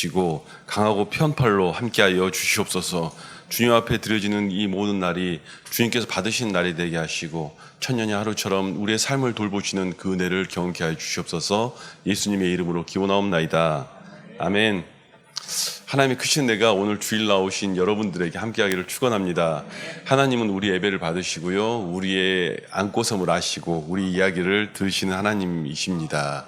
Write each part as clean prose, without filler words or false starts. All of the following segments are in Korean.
주시고 강하고 편팔로 함께하여 주시옵소서. 주님 앞에 드려지는 이 모든 날이 주님께서 받으시는 날이 되게 하시고 천년의 하루처럼 우리의 삶을 돌보시는 그 은혜를 경험케 하여 주시옵소서. 예수님의 이름으로 기원하옵나이다. 아멘. 하나님의 크신 은혜가 오늘 주일 나오신 여러분들에게 함께하기를 축원합니다. 하나님은 우리 예배를 받으시고요, 우리의 안고섬을 아시고 우리 이야기를 들으시는 하나님이십니다.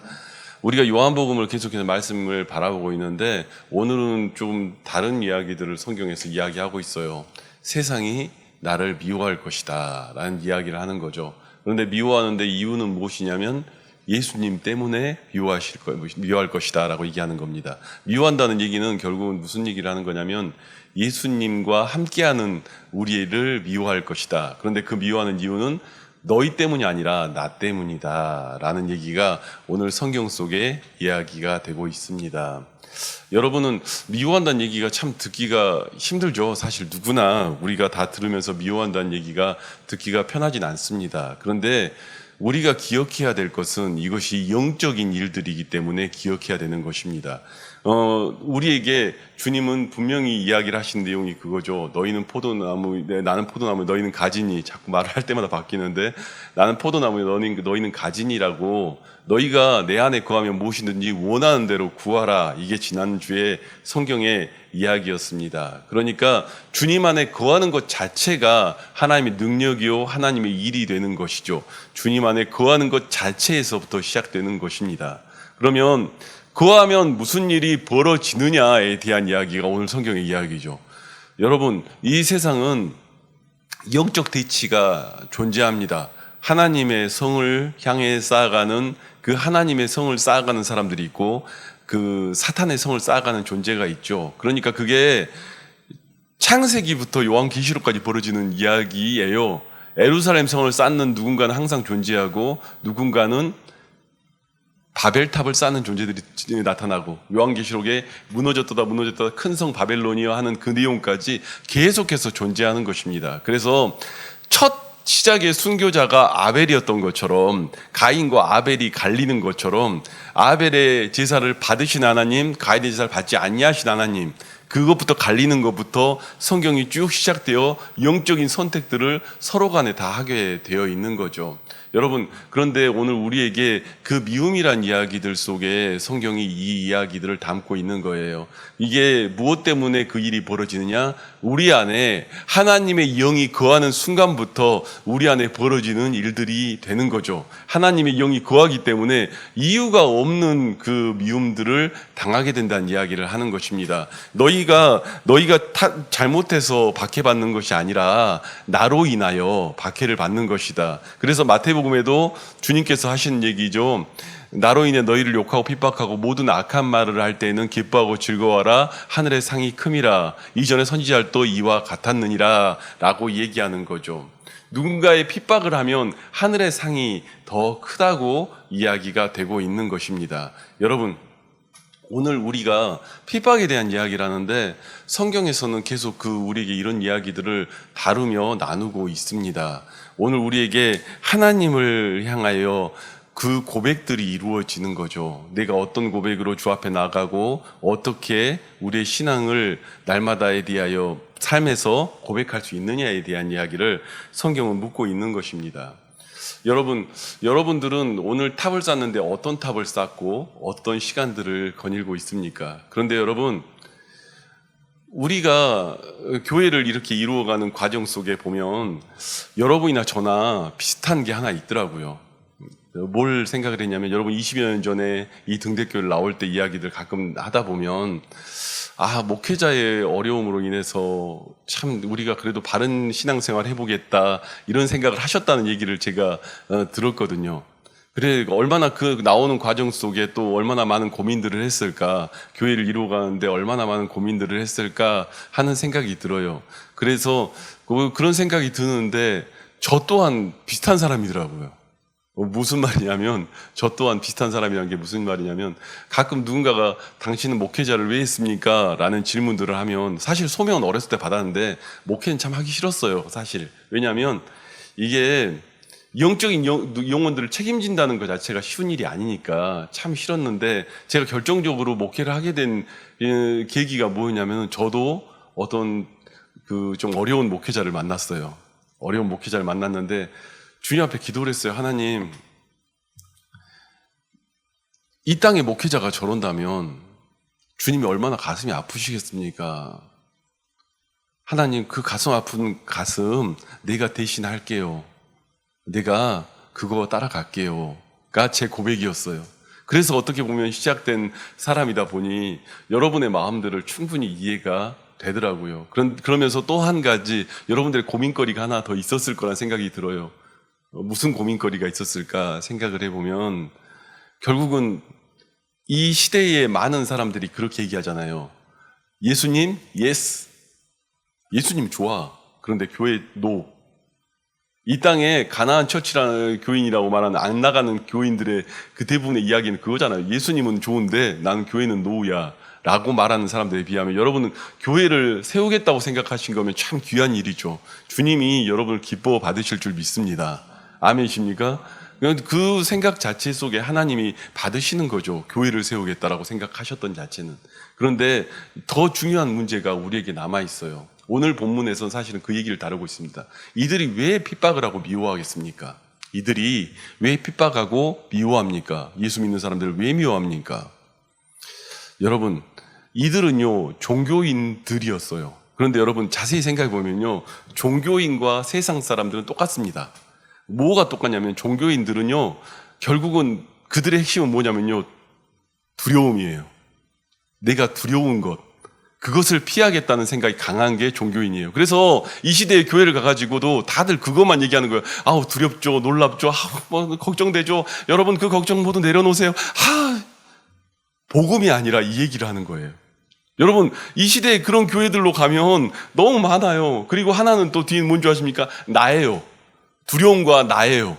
우리가 요한복음을 계속해서 말씀을 바라보고 있는데 오늘은 좀 다른 이야기들을 성경에서 이야기하고 있어요. 세상이 나를 미워할 것이다 라는 이야기를 하는 거죠. 그런데 미워하는데 이유는 무엇이냐면 예수님 때문에 미워할 것이다 라고 얘기하는 겁니다. 미워한다는 얘기는 결국은 무슨 얘기를 하는 거냐면 예수님과 함께하는 우리를 미워할 것이다. 그런데 그 미워하는 이유는 너희 때문이 아니라 나 때문이다 라는 얘기가 오늘 성경 속에 이야기가 되고 있습니다. 여러분은 미워한다는 얘기가 참 듣기가 힘들죠. 사실 누구나 우리가 다 들으면서 미워한다는 얘기가 듣기가 편하진 않습니다. 그런데 우리가 기억해야 될 것은 이것이 영적인 일들이기 때문에 기억해야 되는 것입니다. 우리에게 주님은 분명히 이야기를 하신 내용이 그거죠. 너희는 포도나무, 나는 포도나무, 너희는 가지니. 자꾸 말을 할 때마다 바뀌는데 나는 포도나무, 너희는 가지니라고 너희가 내 안에 거하면 무엇이든지 원하는 대로 구하라. 이게 지난주에 성경의 이야기였습니다. 그러니까 주님 안에 거하는 것 자체가 하나님의 능력이요 하나님의 일이 되는 것이죠. 주님 안에 거하는 것 자체에서부터 시작되는 것입니다. 그러면 거하면 무슨 일이 벌어지느냐에 대한 이야기가 오늘 성경의 이야기죠. 여러분, 이 세상은 영적 대치가 존재합니다. 하나님의 성을 향해 쌓아가는 그 하나님의 성을 쌓아가는 사람들이 있고 그 사탄의 성을 쌓아가는 존재가 있죠. 그러니까 그게 창세기부터 요한계시록까지 벌어지는 이야기예요. 예루살렘 성을 쌓는 누군가는 항상 존재하고 누군가는 바벨탑을 쌓는 존재들이 나타나고 요한계시록에 무너졌다 큰 성 바벨론이여 하는 그 내용까지 계속해서 존재하는 것입니다. 그래서 첫 시작의 순교자가 아벨이었던 것처럼 가인과 아벨이 갈리는 것처럼 아벨의 제사를 받으신 하나님, 가인의 제사를 받지 아니하신 하나님, 그것부터 갈리는 것부터 성경이 쭉 시작되어 영적인 선택들을 서로 간에 다 하게 되어 있는 거죠. 여러분, 그런데 오늘 우리에게 그 미움이란 이야기들 속에 성경이 이 이야기들을 담고 있는 거예요. 이게 무엇 때문에 그 일이 벌어지느냐? 우리 안에 하나님의 영이 거하는 순간부터 우리 안에 벌어지는 일들이 되는 거죠. 하나님의 영이 거하기 때문에 이유가 없는 그 미움들을 당하게 된다는 이야기를 하는 것입니다. 너희가 잘못해서 박해받는 것이 아니라 나로 인하여 박해를 받는 것이다. 그래서 마태복음에도 주님께서 하신 얘기죠. 나로 인해 너희를 욕하고 핍박하고 모든 악한 말을 할 때에는 기뻐하고 즐거워하라. 하늘의 상이 큼이라. 이전에 선지자들도 이와 같았느니라 라고 얘기하는 거죠. 누군가의 핍박을 하면 하늘의 상이 더 크다고 이야기가 되고 있는 것입니다. 여러분, 오늘 우리가 핍박에 대한 이야기를 하는데 성경에서는 계속 우리에게 이런 이야기들을 다루며 나누고 있습니다. 오늘 우리에게 하나님을 향하여 그 고백들이 이루어지는 거죠. 내가 어떤 고백으로 주 앞에 나가고 어떻게 우리의 신앙을 날마다에 대하여 삶에서 고백할 수 있느냐에 대한 이야기를 성경은 묻고 있는 것입니다. 여러분들은 오늘 탑을 쌓는데 어떤 탑을 쌓고 어떤 시간들을 거닐고 있습니까? 그런데 여러분, 우리가 교회를 이렇게 이루어가는 과정 속에 보면 여러분이나 저나 비슷한 게 하나 있더라고요. 뭘 생각을 했냐면 여러분 20여 년 전에 이 등대교회를 나올 때 이야기들 가끔 하다 보면 목회자의 어려움으로 인해서 참 우리가 그래도 바른 신앙생활 해보겠다 이런 생각을 하셨다는 얘기를 제가 들었거든요. 그래 얼마나 그 나오는 과정 속에 또 얼마나 많은 고민들을 했을까, 교회를 이루어가는데 얼마나 많은 고민들을 했을까 하는 생각이 들어요. 그래서 그런 생각이 드는데 저 또한 비슷한 사람이더라고요. 무슨 말이냐면 저 또한 비슷한 사람이라는 게 무슨 말이냐면 가끔 누군가가 당신은 목회자를 왜 했습니까? 라는 질문들을 하면 사실 소명은 어렸을 때 받았는데 목회는 참 하기 싫었어요. 사실. 왜냐하면 이게 영적인 영혼들을 책임진다는 것 자체가 쉬운 일이 아니니까 참 싫었는데, 제가 결정적으로 목회를 하게 된 계기가 뭐였냐면, 저도 어떤 그 좀 어려운 목회자를 만났어요. 어려운 목회자를 만났는데 주님 앞에 기도를 했어요. 하나님, 이 땅의 목회자가 저런다면 주님이 얼마나 가슴이 아프시겠습니까? 하나님, 그 가슴 아픈 가슴 내가 대신 할게요. 내가 그거 따라갈게요. 가 제 고백이었어요. 그래서 어떻게 보면 시작된 사람이다 보니 여러분의 마음들을 충분히 이해가 되더라고요. 그러면서 또 한 가지 여러분들의 고민거리가 하나 더 있었을 거란 생각이 들어요. 무슨 고민거리가 있었을까 생각을 해보면, 결국은 이 시대에 많은 사람들이 그렇게 얘기하잖아요. 예수님, 예스. 예수님 좋아. 그런데 교회 노. 이 땅에 가나안 처치라는 교인이라고 말하는 안 나가는 교인들의 그 대부분의 이야기는 그거잖아요. 예수님은 좋은데 나는 교회는 노우야 라고 말하는 사람들에 비하면, 여러분은 교회를 세우겠다고 생각하신 거면 참 귀한 일이죠. 주님이 여러분을 기뻐 받으실 줄 믿습니다. 아멘이십니까? 그 생각 자체 속에 하나님이 받으시는 거죠. 교회를 세우겠다라고 생각하셨던 자체는. 그런데 더 중요한 문제가 우리에게 남아있어요. 오늘 본문에서는 사실은 그 얘기를 다루고 있습니다. 이들이 왜 핍박을 하고 미워하겠습니까? 이들이 왜 핍박하고 미워합니까? 예수 믿는 사람들을 왜 미워합니까? 여러분, 이들은요, 종교인들이었어요. 그런데 여러분 자세히 생각해 보면요, 종교인과 세상 사람들은 똑같습니다. 뭐가 똑같냐면, 종교인들은요, 결국은 그들의 핵심은 뭐냐면요, 두려움이에요. 내가 두려운 것, 그것을 피하겠다는 생각이 강한 게 종교인이에요. 그래서 이 시대의 교회를 가가지고도 다들 그것만 얘기하는 거예요. 아우, 두렵죠, 놀랍죠, 뭐 걱정되죠. 여러분 그 걱정 모두 내려놓으세요. 복음이 아니라 이 얘기를 하는 거예요. 여러분, 이 시대에 그런 교회들로 가면 너무 많아요. 그리고 하나는 또 뒤에 뭔지 아십니까? 나예요. 두려움과 나예요.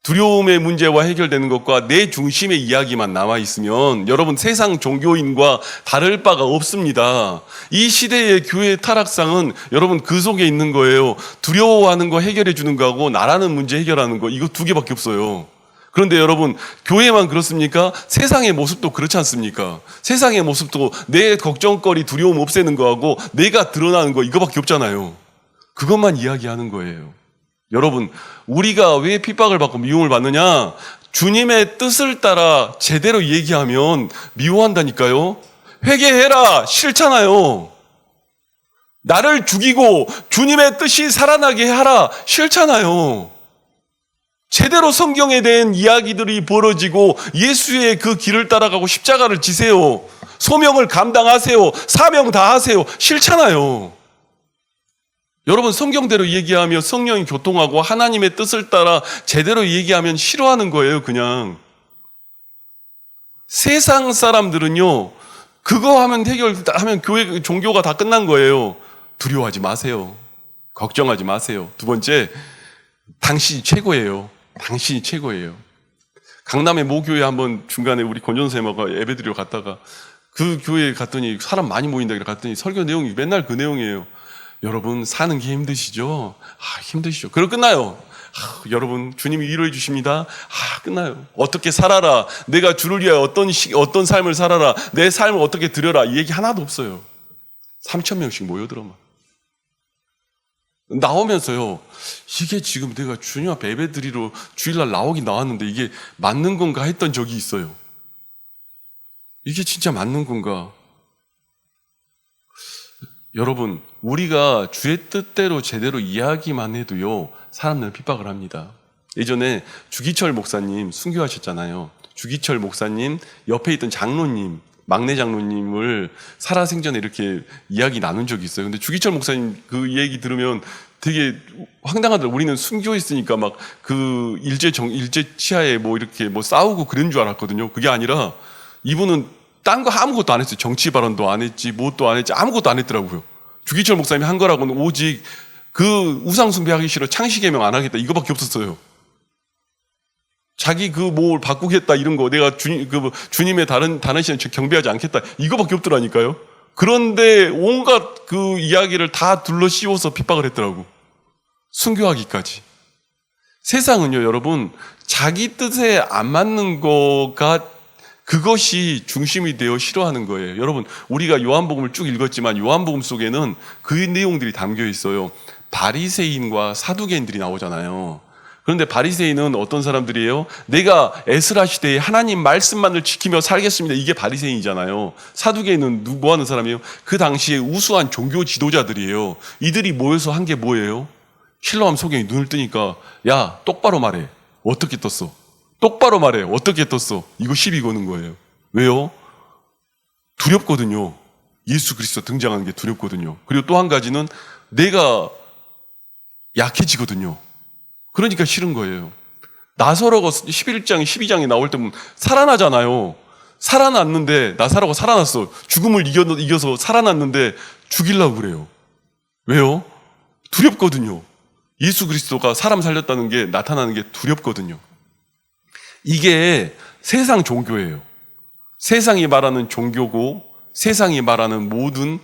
두려움의 문제와 해결되는 것과 내 중심의 이야기만 남아있으면 여러분, 세상 종교인과 다를 바가 없습니다. 이 시대의 교회의 타락상은 여러분 그 속에 있는 거예요. 두려워하는 거 해결해 주는 거하고 나라는 문제 해결하는 거, 이거 두 개밖에 없어요. 그런데 여러분, 교회만 그렇습니까? 세상의 모습도 그렇지 않습니까? 세상의 모습도 내 걱정거리, 두려움 없애는 거하고 내가 드러나는 거, 이거밖에 없잖아요. 그것만 이야기하는 거예요. 여러분, 우리가 왜 핍박을 받고 미움을 받느냐? 주님의 뜻을 따라 제대로 얘기하면 미워한다니까요. 회개해라, 싫잖아요. 나를 죽이고 주님의 뜻이 살아나게 하라, 싫잖아요. 제대로 성경에 대한 이야기들이 벌어지고 예수의 그 길을 따라가고 십자가를 지세요. 소명을 감당하세요. 사명 다 하세요. 싫잖아요. 여러분, 성경대로 얘기하며 성령이 교통하고 하나님의 뜻을 따라 제대로 얘기하면 싫어하는 거예요, 그냥. 세상 사람들은요, 그거 하면 해결하면 교회, 종교가 다 끝난 거예요. 두려워하지 마세요. 걱정하지 마세요. 두 번째, 당신이 최고예요. 당신이 최고예요. 강남의 모 교회 한번 중간에 우리 권전 선생님하고 예배드리러 갔다가 그 교회에 갔더니 사람 많이 모인다 그래 갔더니 설교 내용이 맨날 그 내용이에요. 여러분, 사는 게 힘드시죠? 힘드시죠? 그럼 끝나요. 여러분, 주님이 위로해 주십니다. 끝나요. 어떻게 살아라. 내가 주를 위하여 어떤 삶을 살아라. 내 삶을 어떻게 드려라. 이 얘기 하나도 없어요. 3,000명씩 모여들어만. 나오면서요, 이게 지금 내가 주님 앞에 예배 드리러 주일날 나오긴 나왔는데 이게 맞는 건가 했던 적이 있어요. 이게 진짜 맞는 건가? 여러분, 우리가 주의 뜻대로 제대로 이야기만 해도요, 사람들은 핍박을 합니다. 예전에 주기철 목사님 순교하셨잖아요. 주기철 목사님 옆에 있던 장로님, 막내 장로님을 살아생전에 이렇게 이야기 나눈 적이 있어요. 근데 주기철 목사님 그 얘기 들으면 되게 황당하더라고요. 우리는 순교했으니까 막 그 일제 치하에 뭐 이렇게 뭐 싸우고 그런 줄 알았거든요. 그게 아니라 이분은 딴 거 아무것도 안 했어요. 정치 발언도 안 했지, 뭣도 안 했지, 아무것도 안 했더라고요. 주기철 목사님이 한 거라고는 오직 그 우상숭배하기 싫어, 창시개명 안 하겠다, 이거밖에 없었어요. 자기 그 뭘 바꾸겠다 이런 거, 내가 주님의 다른 시간 경배하지 않겠다, 이거밖에 없더라니까요. 그런데 온갖 그 이야기를 다 둘러 씌워서 핍박을 했더라고. 순교하기까지. 세상은요, 여러분, 자기 뜻에 안 맞는 거가 그것이 중심이 되어 싫어하는 거예요. 여러분, 우리가 요한복음을 쭉 읽었지만 요한복음 속에는 그 내용들이 담겨 있어요. 바리새인과 사두개인들이 나오잖아요. 그런데 바리새인은 어떤 사람들이에요? 내가 에스라 시대에 하나님 말씀만을 지키며 살겠습니다. 이게 바리새인이잖아요. 사두개인은 뭐 하는 사람이에요? 그 당시에 우수한 종교 지도자들이에요. 이들이 모여서 한 게 뭐예요? 실로암 소경이 눈을 뜨니까 야, 똑바로 말해. 어떻게 떴어? 똑바로 말해. 어떻게 떴어? 이거 시비 거는 거예요. 왜요? 두렵거든요. 예수 그리스도 등장하는 게 두렵거든요. 그리고 또 한 가지는 내가 약해지거든요. 그러니까 싫은 거예요. 나사로가 11장, 12장에 나올 때 보면 살아나잖아요. 살아났는데, 나사로가 살아났어. 죽음을 이겨서 살아났는데 죽이려고 그래요. 왜요? 두렵거든요. 예수 그리스도가 사람 살렸다는 게 나타나는 게 두렵거든요. 이게 세상 종교예요. 세상이 말하는 종교고 세상이 말하는 모든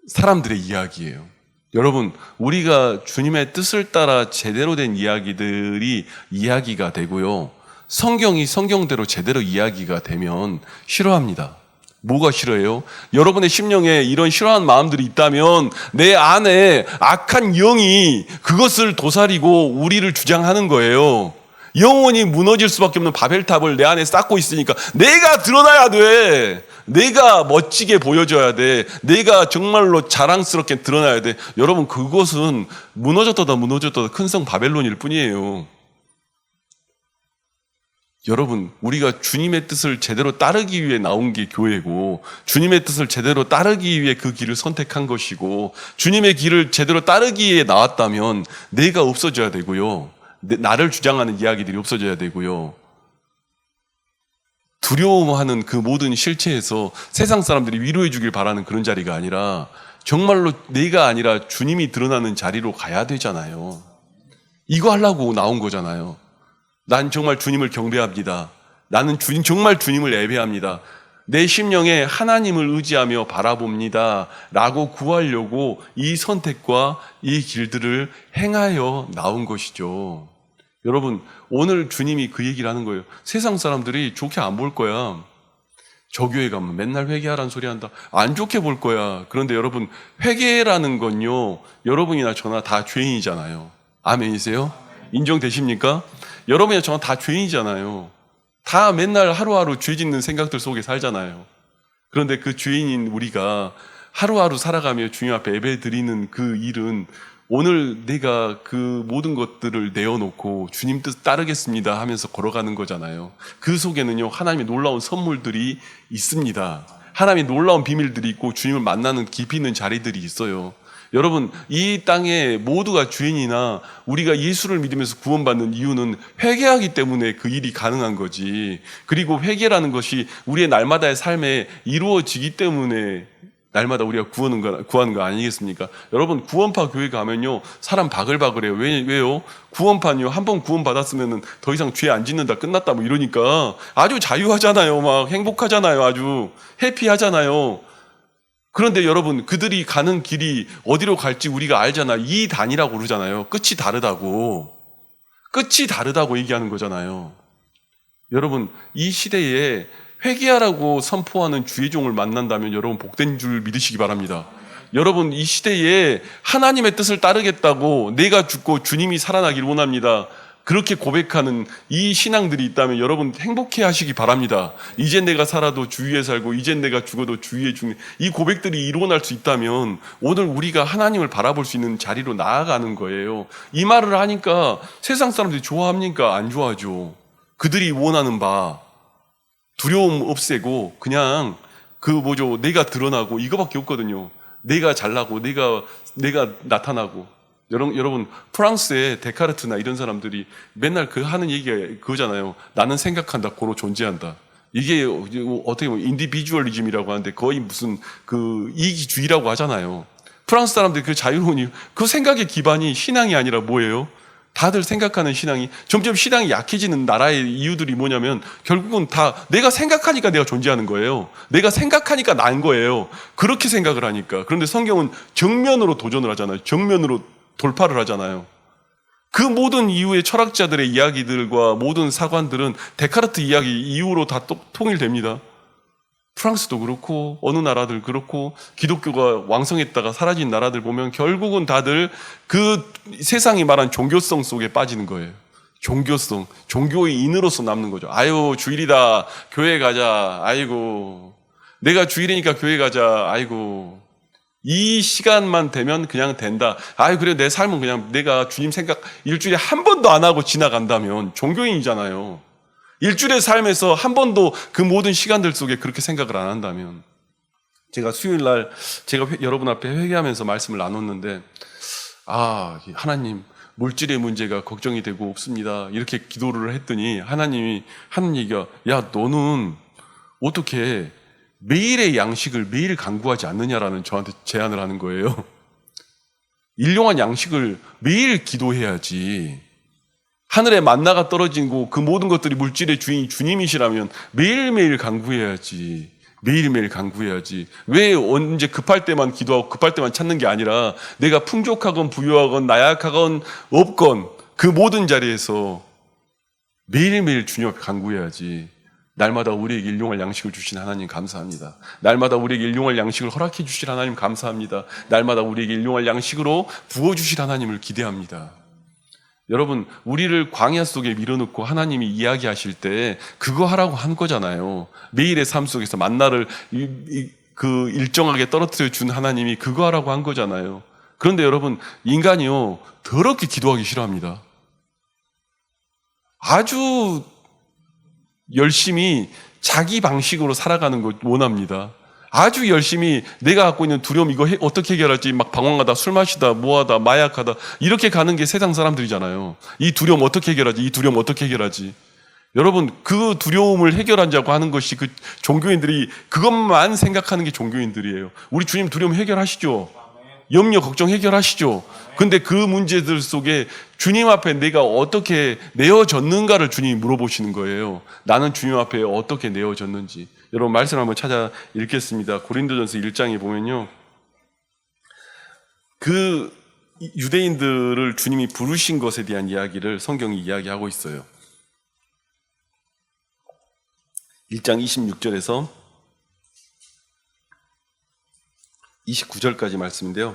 사람들의 이야기예요. 여러분, 우리가 주님의 뜻을 따라 제대로 된 이야기들이 이야기가 되고요. 성경이 성경대로 제대로 이야기가 되면 싫어합니다. 뭐가 싫어해요? 여러분의 심령에 이런 싫어하는 마음들이 있다면 내 안에 악한 영이 그것을 도사리고 우리를 주장하는 거예요. 영원히 무너질 수밖에 없는 바벨탑을 내 안에 쌓고 있으니까 내가 드러나야 돼. 내가 멋지게 보여줘야 돼. 내가 정말로 자랑스럽게 드러나야 돼. 여러분, 그것은 무너졌다 큰 성 바벨론일 뿐이에요. 여러분, 우리가 주님의 뜻을 제대로 따르기 위해 나온 게 교회고, 주님의 뜻을 제대로 따르기 위해 그 길을 선택한 것이고, 주님의 길을 제대로 따르기 위해 나왔다면 내가 없어져야 되고요. 나를 주장하는 이야기들이 없어져야 되고요. 두려워하는 그 모든 실체에서 세상 사람들이 위로해 주길 바라는 그런 자리가 아니라 정말로 내가 아니라 주님이 드러나는 자리로 가야 되잖아요. 이거 하려고 나온 거잖아요. 난 정말 주님을 경배합니다. 나는 정말 주님을 예배합니다. 내 심령에 하나님을 의지하며 바라봅니다. 라고 구하려고 이 선택과 이 길들을 행하여 나온 것이죠. 여러분, 오늘 주님이 그 얘기를 하는 거예요. 세상 사람들이 좋게 안 볼 거야. 저 교회 가면 맨날 회개하라는 소리 한다. 안 좋게 볼 거야. 그런데 여러분, 회개라는 건요, 여러분이나 저나 다 죄인이잖아요. 아멘이세요? 인정되십니까? 여러분이나 저나 다 죄인이잖아요. 다 맨날 하루하루 죄 짓는 생각들 속에 살잖아요. 그런데 그 죄인인 우리가 하루하루 살아가며 주님 앞에 예배 드리는 그 일은 오늘 내가 그 모든 것들을 내어놓고 주님 뜻 따르겠습니다 하면서 걸어가는 거잖아요. 그 속에는요, 하나님의 놀라운 선물들이 있습니다. 하나님의 놀라운 비밀들이 있고 주님을 만나는 깊이 있는 자리들이 있어요. 여러분, 이 땅에 모두가 죄인이나 우리가 예수를 믿으면서 구원받는 이유는 회개하기 때문에 그 일이 가능한 거지. 그리고 회개라는 것이 우리의 날마다의 삶에 이루어지기 때문에 날마다 우리가 구하는 거 아니겠습니까? 여러분, 구원파 교회 가면요, 사람 바글바글해요. 왜요? 구원파는요, 한 번 구원 받았으면 더 이상 죄 안 짓는다, 끝났다, 뭐 이러니까 아주 자유하잖아요. 막 행복하잖아요. 아주 해피하잖아요. 그런데 여러분, 그들이 가는 길이 어디로 갈지 우리가 알잖아요. 이 단이라고 그러잖아요. 끝이 다르다고. 끝이 다르다고 얘기하는 거잖아요. 여러분, 이 시대에 회개하라고 선포하는 주의 종을 만난다면 여러분 복된 줄 믿으시기 바랍니다. 여러분, 이 시대에 하나님의 뜻을 따르겠다고 내가 죽고 주님이 살아나길 원합니다. 그렇게 고백하는 이 신앙들이 있다면 여러분 행복해 하시기 바랍니다. 이젠 내가 살아도 주 위에 살고 이젠 내가 죽어도 주 위에 죽는 이 고백들이 일어날 수 있다면 오늘 우리가 하나님을 바라볼 수 있는 자리로 나아가는 거예요. 이 말을 하니까 세상 사람들이 좋아합니까? 안 좋아하죠. 그들이 원하는 바 두려움 없애고 그냥 내가 드러나고 이거밖에 없거든요. 내가 잘나고 내가 나타나고. 여러분, 프랑스의 데카르트나 이런 사람들이 맨날 하는 얘기가 그거잖아요. 나는 생각한다, 고로 존재한다. 이게 어떻게 보면 인디비주얼리즘이라고 하는데 거의 무슨 이기주의라고 하잖아요. 프랑스 사람들이 그 자유로운 이유, 그 생각의 기반이 신앙이 아니라 뭐예요? 다들 생각하는 신앙이 점점 신앙이 약해지는 나라의 이유들이 뭐냐면 결국은 다 내가 생각하니까 내가 존재하는 거예요. 내가 생각하니까 난 거예요. 그렇게 생각을 하니까. 그런데 성경은 정면으로 도전을 하잖아요. 정면으로 돌파를 하잖아요. 그 모든 이후의 철학자들의 이야기들과 모든 사관들은 데카르트 이야기 이후로 다 통일됩니다. 프랑스도 그렇고 어느 나라들 그렇고 기독교가 왕성했다가 사라진 나라들 보면 결국은 다들 그 세상이 말한 종교성 속에 빠지는 거예요. 종교성, 종교의 인으로서 남는 거죠. 아유, 주일이다, 교회 가자. 아이고, 내가 주일이니까 교회 가자. 아이고, 이 시간만 되면 그냥 된다. 아유, 그래, 내 삶은 그냥 내가 주님 생각 일주일에 한 번도 안 하고 지나간다면 종교인이잖아요. 일주일의 삶에서 한 번도 그 모든 시간들 속에 그렇게 생각을 안 한다면. 제가 수요일 날 제가 여러분 앞에 회개하면서 말씀을 나눴는데, 하나님, 물질의 문제가 걱정이 되고 없습니다. 이렇게 기도를 했더니 하나님이 하는 얘기가, 야, 너는 어떻게 매일의 양식을 매일 간구하지 않느냐라는 저한테 제안을 하는 거예요. 일용할 양식을 매일 기도해야지. 하늘에 만나가 떨어지고 그 모든 것들이 물질의 주인이 주님이시라면 매일매일 간구해야지. 매일매일 간구해야지. 왜 언제 급할 때만 기도하고 급할 때만 찾는 게 아니라 내가 풍족하건 부유하건 나약하건 없건 그 모든 자리에서 매일매일 주님 앞에 간구해야지. 날마다 우리에게 일용할 양식을 주신 하나님 감사합니다. 날마다 우리에게 일용할 양식을 허락해 주실 하나님 감사합니다. 날마다 우리에게 일용할 양식으로 부어주실 하나님을 기대합니다. 여러분, 우리를 광야 속에 밀어넣고 하나님이 이야기하실 때 그거 하라고 한 거잖아요. 매일의 삶 속에서 만나를 그 일정하게 떨어뜨려 준 하나님이 그거 하라고 한 거잖아요. 그런데 여러분, 인간이요, 더럽게 기도하기 싫어합니다. 아주 열심히 자기 방식으로 살아가는 걸 원합니다. 아주 열심히 내가 갖고 있는 두려움 이거 어떻게 해결할지 막 방황하다 술 마시다 뭐하다 마약하다 이렇게 가는 게 세상 사람들이잖아요. 이 두려움 어떻게 해결하지? 이 두려움 어떻게 해결하지? 여러분, 그 두려움을 해결하자고 하는 것이 그 종교인들이 그것만 생각하는 게 종교인들이에요. 우리 주님 두려움 해결하시죠. 염려 걱정 해결하시죠. 근데 그 문제들 속에 주님 앞에 내가 어떻게 내어졌는가를 주님이 물어보시는 거예요. 나는 주님 앞에 어떻게 내어졌는지. 여러분, 말씀 한번 찾아 읽겠습니다. 고린도전서 1장에 보면요, 그 유대인들을 주님이 부르신 것에 대한 이야기를 성경이 이야기하고 있어요. 1장 26절에서 29절까지 말씀인데요,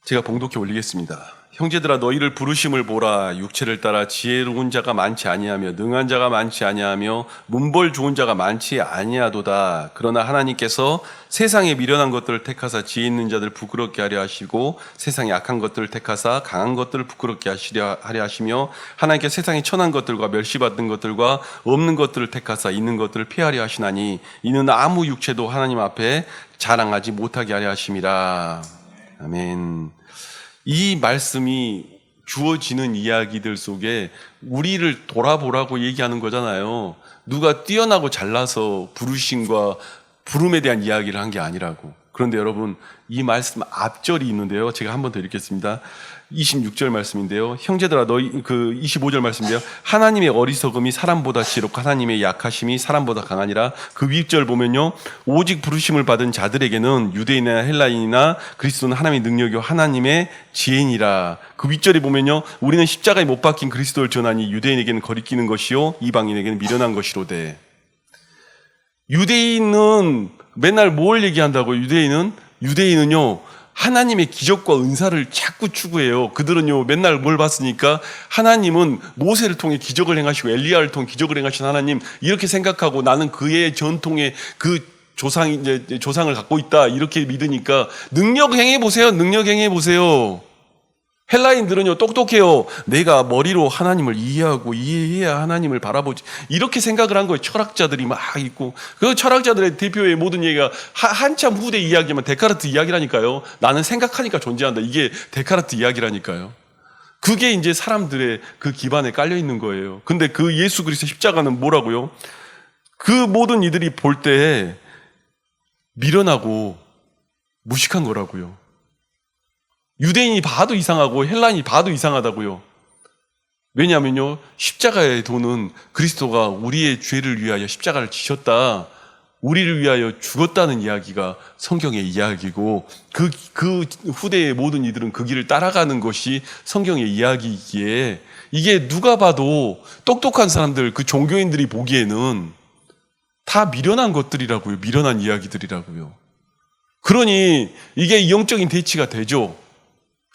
제가 봉독해 올리겠습니다. 형제들아, 너희를 부르심을 보라. 육체를 따라 지혜로운 자가 많지 아니하며 능한 자가 많지 아니하며 문벌 좋은 자가 많지 아니하도다. 그러나 하나님께서 세상에 미련한 것들을 택하사 지혜 있는 자들 부끄럽게 하려 하시고 세상에 악한 것들을 택하사 강한 것들을 부끄럽게 하려 하시며 하나님께 세상에 천한 것들과 멸시받는 것들과 없는 것들을 택하사 있는 것들을 피하려 하시나니 이는 아무 육체도 하나님 앞에 자랑하지 못하게 하려 하심이라. 아멘. 이 말씀이 주어지는 이야기들 속에 우리를 돌아보라고 얘기하는 거잖아요. 누가 뛰어나고 잘나서 부르심과 부름에 대한 이야기를 한 게 아니라고. 그런데 여러분, 이 말씀 앞절이 있는데요, 제가 한 번 더 읽겠습니다. 26절 말씀인데요, 형제들아 너희 25절 말씀인데요, 하나님의 어리석음이 사람보다 지롭고 하나님의 약하심이 사람보다 강하니라. 그 윗절 보면요, 오직 부르심을 받은 자들에게는 유대인이나 헬라인이나 그리스도는 하나님의 능력이요 하나님의 지혜니라. 그 윗절에 보면요, 우리는 십자가에 못 박힌 그리스도를 전하니 유대인에게는 거리끼는 것이요 이방인에게는 미련한 것이로되. 유대인은 맨날 뭘 얘기한다고요? 유대인은요, 하나님의 기적과 은사를 자꾸 추구해요. 그들은요, 맨날 뭘 봤으니까 하나님은 모세를 통해 기적을 행하시고 엘리야를 통해 기적을 행하신 하나님, 이렇게 생각하고 나는 그의 전통의 그 조상을 갖고 있다, 이렇게 믿으니까 능력 행해보세요. 능력 행해보세요. 헬라인들은요, 똑똑해요. 내가 머리로 하나님을 이해하고 이해해야 하나님을 바라보지, 이렇게 생각을 한 거예요. 철학자들이 막 있고, 그 철학자들의 대표의 모든 얘기가 한참 후대 이야기만 데카르트 이야기라니까요. 나는 생각하니까 존재한다, 이게 데카르트 이야기라니까요. 그게 이제 사람들의 그 기반에 깔려 있는 거예요. 근데 그 예수 그리스도 십자가는 뭐라고요? 그 모든 이들이 볼 때 미련하고 무식한 거라고요. 유대인이 봐도 이상하고 헬라인이 봐도 이상하다고요. 왜냐하면요, 십자가의 도는 그리스도가 우리의 죄를 위하여 십자가를 지셨다, 우리를 위하여 죽었다는 이야기가 성경의 이야기고 그 후대의 모든 이들은 그 길을 따라가는 것이 성경의 이야기이기에 이게 누가 봐도 똑똑한 사람들, 그 종교인들이 보기에는 다 미련한 것들이라고요. 미련한 이야기들이라고요. 그러니 이게 영적인 대치가 되죠.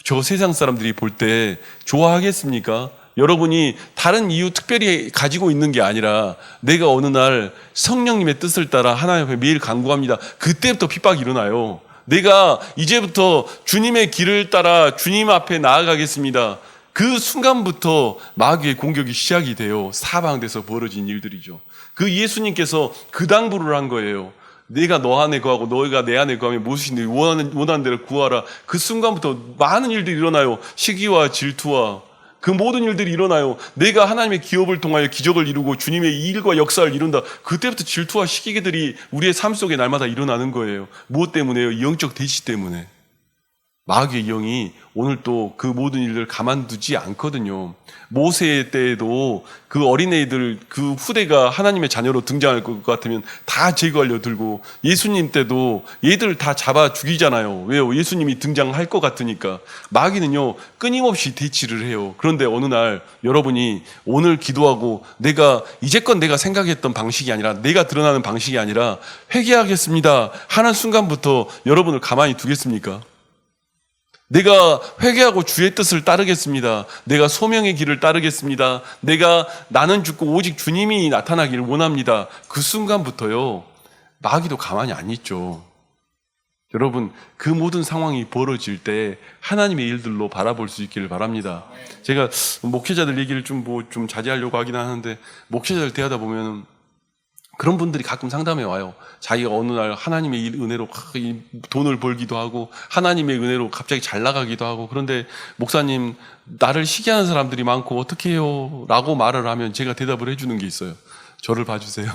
저 세상 사람들이 볼 때 좋아하겠습니까? 여러분이 다른 이유 특별히 가지고 있는 게 아니라 내가 어느 날 성령님의 뜻을 따라 하나님 앞에 매일 간구합니다. 그때부터 핍박이 일어나요. 내가 이제부터 주님의 길을 따라 주님 앞에 나아가겠습니다. 그 순간부터 마귀의 공격이 시작이 돼요. 사방에서 벌어진 일들이죠. 그 예수님께서 그 당부를 한 거예요. 내가 너 안에 거하고 너희가 내 안에 거하면 무엇이든지 원하는 대로 구하라. 그 순간부터 많은 일들이 일어나요. 시기와 질투와 그 모든 일들이 일어나요. 내가 하나님의 기업을 통하여 기적을 이루고 주님의 일과 역사를 이룬다. 그때부터 질투와 시기들이 우리의 삶 속에 날마다 일어나는 거예요. 무엇 때문에요? 영적 대치 때문에. 마귀의 영이 오늘 또 그 모든 일들을 가만두지 않거든요. 모세 때에도 그 어린애들 그 후대가 하나님의 자녀로 등장할 것 같으면 다 제거하려 들고, 예수님 때도 얘들 다 잡아 죽이잖아요. 왜요? 예수님이 등장할 것 같으니까. 마귀는요 끊임없이 대치를 해요. 그런데 어느 날 여러분이 오늘 기도하고 이제껏 내가 생각했던 방식이 아니라, 내가 드러나는 방식이 아니라 회개하겠습니다 하는 순간부터 여러분을 가만히 두겠습니까? 내가 회개하고 주의 뜻을 따르겠습니다. 내가 소명의 길을 따르겠습니다. 나는 죽고 오직 주님이 나타나기를 원합니다. 그 순간부터요 마귀도 가만히 안 있죠. 여러분, 그 모든 상황이 벌어질 때 하나님의 일들로 바라볼 수 있기를 바랍니다. 제가 목회자들 얘기를 좀 자제하려고 하긴 하는데, 목회자들 대하다 보면 그런 분들이 가끔 상담해 와요. 자기가 어느 날 하나님의 은혜로 돈을 벌기도 하고 하나님의 은혜로 갑자기 잘 나가기도 하고, 그런데 목사님, 나를 시기하는 사람들이 많고 어떻게 해요? 라고 말을 하면 제가 대답을 해주는 게 있어요. 저를 봐주세요.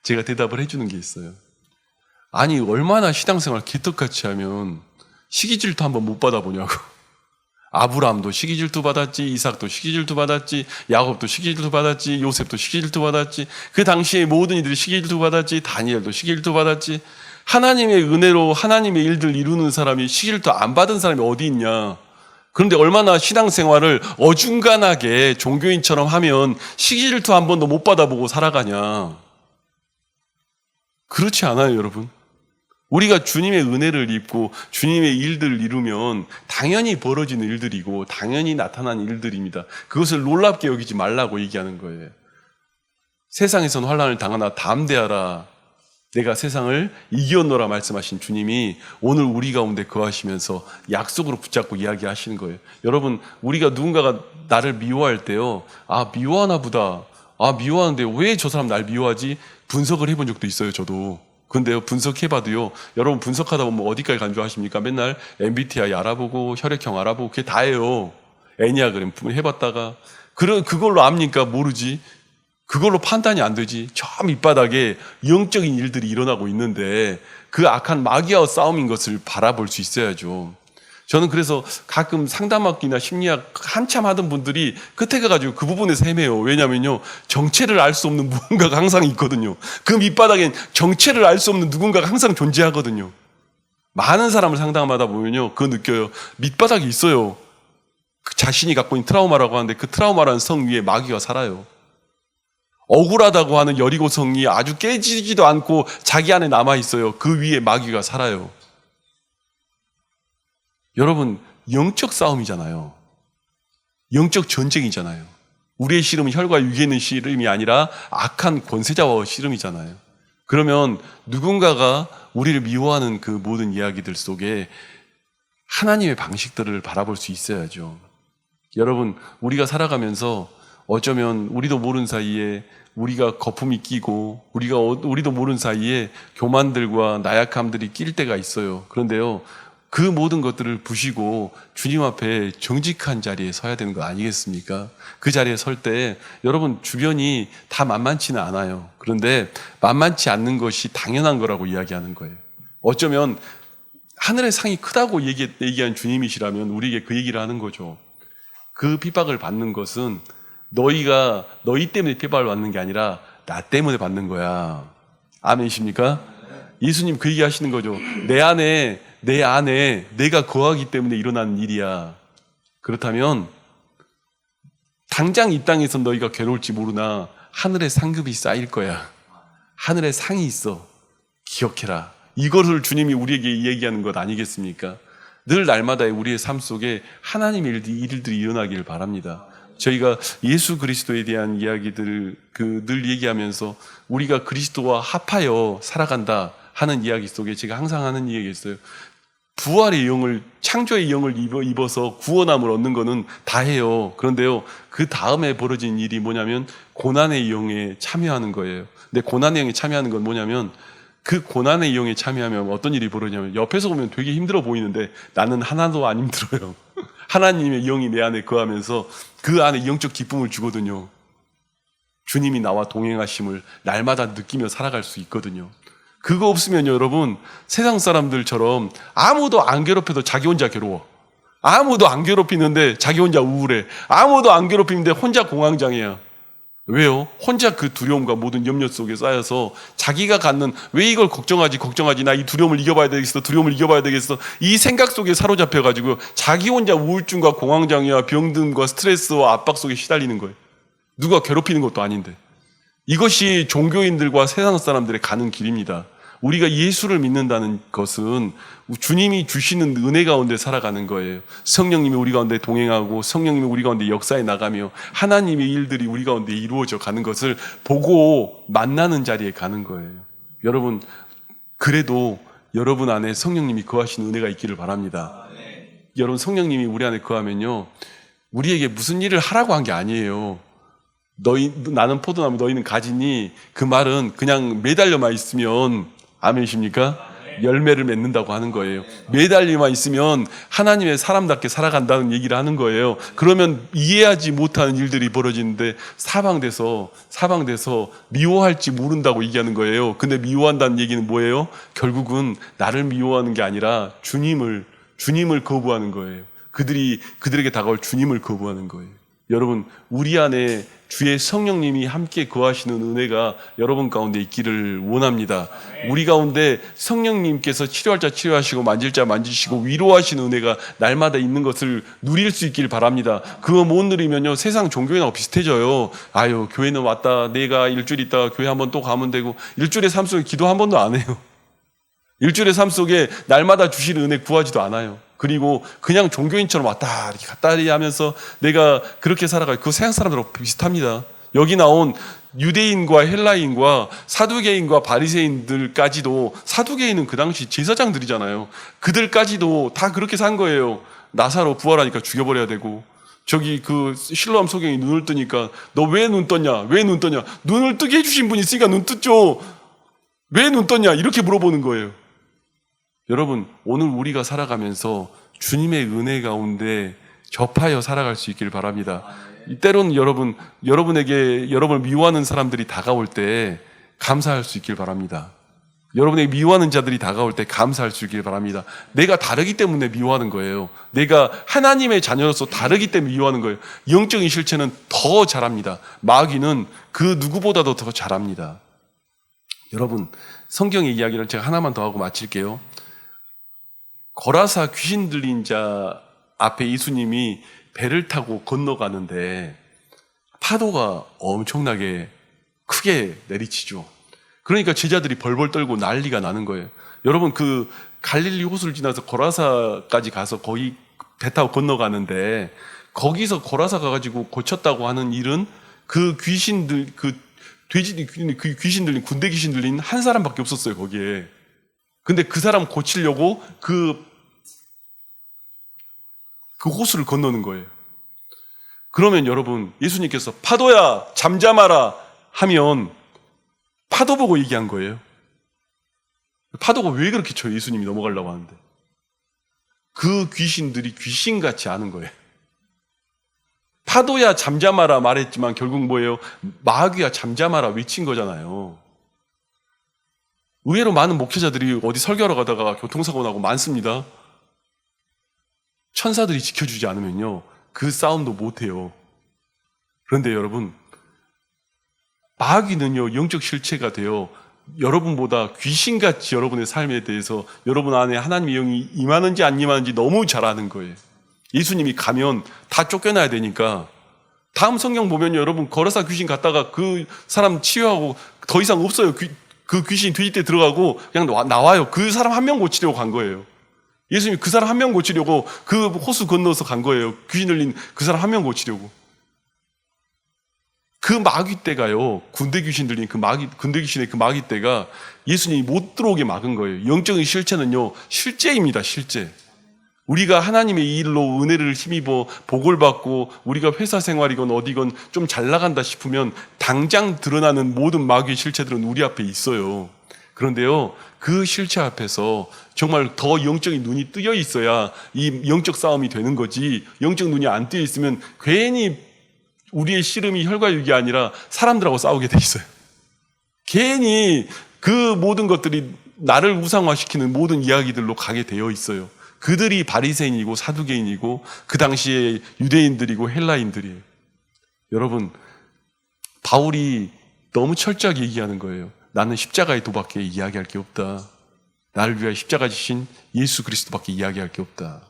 제가 대답을 해주는 게 있어요. 아니, 얼마나 신앙생활 개떡같이 하면 시기질투 한번 못 받아보냐고. 아브라함도 시기질투 받았지, 이삭도 시기질투 받았지, 야곱도 시기질투 받았지, 요셉도 시기질투 받았지, 그 당시에 모든 이들이 시기질투 받았지, 다니엘도 시기질투 받았지. 하나님의 은혜로 하나님의 일들 이루는 사람이 시기질투 안 받은 사람이 어디 있냐. 그런데 얼마나 신앙생활을 어중간하게 종교인처럼 하면 시기질투 한 번도 못 받아보고 살아가냐. 그렇지 않아요, 여러분. 우리가 주님의 은혜를 입고 주님의 일들을 이루면 당연히 벌어지는 일들이고 당연히 나타난 일들입니다. 그것을 놀랍게 여기지 말라고 얘기하는 거예요. 세상에선 환난을 당하나 담대하라. 내가 세상을 이겼노라 말씀하신 주님이 오늘 우리 가운데 거하시면서 약속으로 붙잡고 이야기하시는 거예요. 여러분, 우리가 누군가가 나를 미워할 때요, 미워하나 보다. 미워하는데 왜 저 사람 날 미워하지? 분석을 해본 적도 있어요, 저도. 근데요, 분석해봐도요, 여러분 분석하다 보면 어디까지 간주하십니까? 맨날 MBTI 알아보고 혈액형 알아보고 그게 다예요. 애니아그램 해봤다가 그걸로 압니까? 모르지. 그걸로 판단이 안 되지. 저 밑바닥에 영적인 일들이 일어나고 있는데 그 악한 마귀와 싸움인 것을 바라볼 수 있어야죠. 저는 그래서 가끔 상담학기나 심리학 한참 하던 분들이 끝에 가가지고 그 부분에서 헤매요. 왜냐면요, 정체를 알 수 없는 무언가가 항상 있거든요. 그 밑바닥엔 정체를 알 수 없는 누군가가 항상 존재하거든요. 많은 사람을 상담하다 보면요, 그거 느껴요. 밑바닥이 있어요. 자신이 갖고 있는 트라우마라고 하는데 그 트라우마라는 성 위에 마귀가 살아요. 억울하다고 하는 여리고 성이 아주 깨지지도 않고 자기 안에 남아있어요. 그 위에 마귀가 살아요. 여러분, 영적 싸움이잖아요. 영적 전쟁이잖아요. 우리의 씨름은 혈과 육에 있는 씨름이 아니라 악한 권세자와 씨름이잖아요. 그러면 누군가가 우리를 미워하는 그 모든 이야기들 속에 하나님의 방식들을 바라볼 수 있어야죠. 여러분, 우리가 살아가면서 어쩌면 우리도 모르는 사이에 우리가 거품이 끼고 우리도 모르는 사이에 교만들과 나약함들이 낄 때가 있어요. 그런데요, 그 모든 것들을 부시고 주님 앞에 정직한 자리에 서야 되는 거 아니겠습니까? 그 자리에 설 때 여러분 주변이 다 만만치는 않아요. 그런데 만만치 않는 것이 당연한 거라고 이야기하는 거예요. 어쩌면 하늘의 상이 크다고 얘기한 주님이시라면 우리에게 그 얘기를 하는 거죠. 그 핍박을 받는 것은 너희 때문에 핍박을 받는 게 아니라 나 때문에 받는 거야. 아멘이십니까? 예수님 그 얘기 하시는 거죠. 내 안에 내가 거하기 때문에 일어나는 일이야. 그렇다면 당장 이 땅에서 너희가 괴로울지 모르나 하늘에 상급이 쌓일 거야. 하늘에 상이 있어. 기억해라. 이것을 주님이 우리에게 얘기하는 것 아니겠습니까? 늘 날마다의 우리의 삶 속에 하나님의 일들이 일어나길 바랍니다. 저희가 예수 그리스도에 대한 이야기들을 늘 얘기하면서 우리가 그리스도와 합하여 살아간다 하는 이야기 속에 제가 항상 하는 이야기가 있어요. 부활의 영을, 창조의 영을 입어서 구원함을 얻는 거는 다 해요. 그런데요, 그 다음에 벌어진 일이 뭐냐면 고난의 영에 참여하는 거예요. 근데 고난의 영에 참여하는 건 뭐냐면 그 고난의 영에 참여하면 어떤 일이 벌어지냐면 옆에서 보면 되게 힘들어 보이는데 나는 하나도 안 힘들어요. 하나님의 영이 내 안에 거하면서 그 안에 영적 기쁨을 주거든요. 주님이 나와 동행하심을 날마다 느끼며 살아갈 수 있거든요. 그거 없으면요, 여러분, 세상 사람들처럼 아무도 안 괴롭혀도 자기 혼자 괴로워. 아무도 안 괴롭히는데 자기 혼자 우울해. 아무도 안 괴롭히는데 혼자 공황장애야. 왜요? 혼자 그 두려움과 모든 염려 속에 쌓여서 자기가 갖는, 왜 이걸 걱정하지, 나 이 두려움을 이겨봐야 되겠어. 이 생각 속에 사로잡혀가지고 자기 혼자 우울증과 공황장애와 병든과 스트레스와 압박 속에 시달리는 거예요. 누가 괴롭히는 것도 아닌데. 이것이 종교인들과 세상 사람들의 가는 길입니다. 우리가 예수를 믿는다는 것은 주님이 주시는 은혜 가운데 살아가는 거예요. 성령님이 우리 가운데 동행하고 성령님이 우리 가운데 역사에 나가며 하나님의 일들이 우리 가운데 이루어져 가는 것을 보고 만나는 자리에 가는 거예요. 여러분, 그래도 여러분 안에 성령님이 거하시는 은혜가 있기를 바랍니다. 여러분, 성령님이 우리 안에 거하면요, 우리에게 무슨 일을 하라고 한 게 아니에요. 나는 포도나무, 너희는 가지니, 그 말은 그냥 매달려만 있으면, 아멘이십니까? 열매를 맺는다고 하는 거예요. 매달려만 있으면 하나님의 사람답게 살아간다는 얘기를 하는 거예요. 그러면 이해하지 못하는 일들이 벌어지는데 사방돼서 미워할지 모른다고 얘기하는 거예요. 근데 미워한다는 얘기는 뭐예요? 결국은 나를 미워하는 게 아니라 주님을 거부하는 거예요. 그들에게 다가올 주님을 거부하는 거예요. 여러분, 우리 안에 주의 성령님이 함께 거하시는 은혜가 여러분 가운데 있기를 원합니다. 우리 가운데 성령님께서 치료할 자 치료하시고 만질 자 만지시고 위로하시는 은혜가 날마다 있는 것을 누릴 수 있기를 바랍니다. 그거 못 누리면요, 세상 종교인하고 비슷해져요. 아유, 교회는 왔다, 내가 일주일 있다가 교회 한번 또 가면 되고, 일주일의 삶 속에 기도 한 번도 안 해요. 일주일의 삶 속에 날마다 주실 은혜 구하지도 않아요. 그리고 그냥 종교인처럼 왔다 이렇게 갔다 하면서 내가 그렇게 살아가요. 그거 세상 사람들하고 비슷합니다. 여기 나온 유대인과 헬라인과 사두개인과 바리새인들까지도, 사두개인은 그 당시 제사장들이잖아요. 그들까지도 다 그렇게 산 거예요. 나사로 부활하니까 죽여버려야 되고, 저기 그 실로암 소경이 눈을 뜨니까 너 왜 눈 떴냐? 눈을 뜨게 해주신 분이 있으니까 눈 떴죠. 왜 눈 떴냐? 이렇게 물어보는 거예요. 여러분, 오늘 우리가 살아가면서 주님의 은혜 가운데 접하여 살아갈 수 있기를 바랍니다. 때로는 여러분에게 여러분을 미워하는 사람들이 다가올 때 감사할 수 있기를 바랍니다. 여러분에게 미워하는 자들이 다가올 때 감사할 수 있기를 바랍니다. 내가 다르기 때문에 미워하는 거예요. 내가 하나님의 자녀로서 다르기 때문에 미워하는 거예요. 영적인 실체는 더 잘합니다. 마귀는 그 누구보다도 더 잘합니다. 여러분, 성경의 이야기를 제가 하나만 더 하고 마칠게요. 거라사 귀신 들린 자 앞에 예수님이 배를 타고 건너가는데 파도가 엄청나게 크게 내리치죠. 그러니까 제자들이 벌벌 떨고 난리가 나는 거예요. 여러분, 그 갈릴리 호수를 지나서 거라사까지 가서 거기 배 타고 건너가는데, 거기서 거라사 가가지고 고쳤다고 하는 일은 그 귀신들, 그 귀신 들린, 군대 귀신 들린 한 사람밖에 없었어요, 거기에. 근데 그 사람 고치려고 그 호수를 건너는 거예요. 그러면 여러분, 예수님께서 파도야 잠잠하라 하면 파도 보고 얘기한 거예요. 파도가 왜 그렇게 쳐요? 예수님이 넘어가려고 하는데. 그 귀신들이 귀신같이 아는 거예요. 파도야 잠잠하라 말했지만 결국 뭐예요? 마귀야 잠잠하라 외친 거잖아요. 의외로 많은 목회자들이 어디 설교하러 가다가 교통사고 나고 많습니다. 천사들이 지켜주지 않으면요, 그 싸움도 못해요. 그런데 여러분, 마귀는요, 영적 실체가 되어 여러분보다 귀신같이 여러분의 삶에 대해서 여러분 안에 하나님의 영이 임하는지 안 임하는지 너무 잘 아는 거예요. 예수님이 가면 다 쫓겨나야 되니까. 다음 성경 보면 여러분 거라사 귀신 갔다가 그 사람 치유하고 더 이상 없어요. 그 귀신이 돼지떼 들어가고 그냥 나와요. 그 사람 한 명 고치려고 간 거예요. 예수님이 그 사람 한 명 고치려고 그 호수 건너서 간 거예요. 귀신 들린 그 사람 한 명 고치려고. 그 마귀 떼가요, 군대 귀신 들린 군대 귀신의 그 마귀 떼가 예수님이 못 들어오게 막은 거예요. 영적인 실체는요, 실제입니다, 실제. 우리가 하나님의 일로 은혜를 힘입어 복을 받고 우리가 회사 생활이건 어디건 좀 잘 나간다 싶으면 당장 드러나는 모든 마귀의 실체들은 우리 앞에 있어요. 그런데요, 그 실체 앞에서 정말 더 영적인 눈이 뜨여 있어야 이 영적 싸움이 되는 거지, 영적 눈이 안 뜨여 있으면 괜히 우리의 씨름이 혈과 육이 아니라 사람들하고 싸우게 돼 있어요. 괜히 그 모든 것들이 나를 우상화시키는 모든 이야기들로 가게 되어 있어요. 그들이 바리새인이고 사두개인이고 그 당시에 유대인들이고 헬라인들이에요. 여러분, 바울이 너무 철저하게 얘기하는 거예요. 나는 십자가의 도밖에 이야기할 게 없다. 나를 위하여 십자가 지신 예수 그리스도밖에 이야기할 게 없다.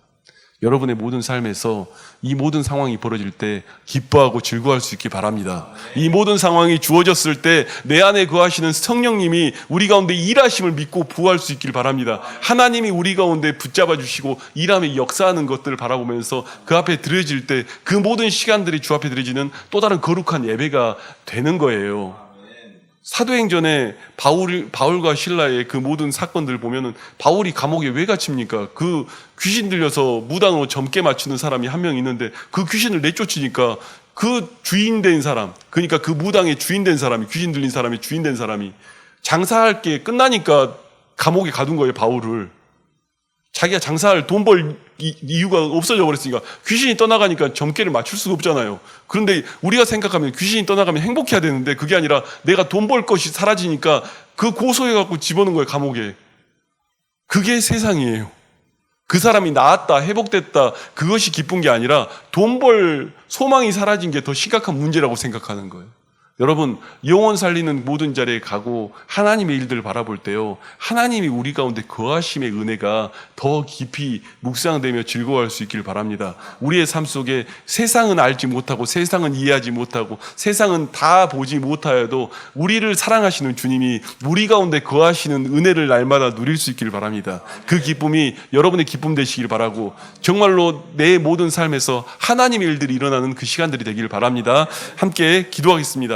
여러분의 모든 삶에서 이 모든 상황이 벌어질 때 기뻐하고 즐거워할 수 있기 바랍니다. 이 모든 상황이 주어졌을 때 내 안에 거하시는 성령님이 우리 가운데 일하심을 믿고 부어할 수 있길 바랍니다. 하나님이 우리 가운데 붙잡아 주시고 일함에 역사하는 것들을 바라보면서 그 앞에 드려질 때 그 모든 시간들이 주 앞에 드려지는 또 다른 거룩한 예배가 되는 거예요. 사도행전에 바울과 실라의 그 모든 사건들 보면은 바울이 감옥에 왜 갇힙니까? 그 귀신 들려서 무당으로 점괘 맞추는 사람이 한 명 있는데 그 귀신을 내쫓으니까 그 주인 된 사람, 그러니까 그 무당의 주인 된 사람이, 귀신 들린 사람이 주인 된 사람이 장사할 게 끝나니까 감옥에 가둔 거예요, 바울을. 자기가 장사할 돈 벌 이유가 없어져 버렸으니까. 귀신이 떠나가니까 점괘를 맞출 수가 없잖아요. 그런데 우리가 생각하면 귀신이 떠나가면 행복해야 되는데 그게 아니라 내가 돈 벌 것이 사라지니까 그 고소해갖고 집어넣은 거예요, 감옥에. 그게 세상이에요. 그 사람이 나았다, 회복됐다, 그것이 기쁜 게 아니라 돈 벌 소망이 사라진 게 더 심각한 문제라고 생각하는 거예요. 여러분, 영혼 살리는 모든 자리에 가고 하나님의 일들을 바라볼 때요, 하나님이 우리 가운데 거하심의 은혜가 더 깊이 묵상되며 즐거워할 수 있길 바랍니다. 우리의 삶 속에 세상은 알지 못하고 세상은 이해하지 못하고 세상은 다 보지 못하여도 우리를 사랑하시는 주님이 우리 가운데 거하시는 은혜를 날마다 누릴 수 있길 바랍니다. 그 기쁨이 여러분의 기쁨 되시길 바라고 정말로 내 모든 삶에서 하나님의 일들이 일어나는 그 시간들이 되길 바랍니다. 함께 기도하겠습니다.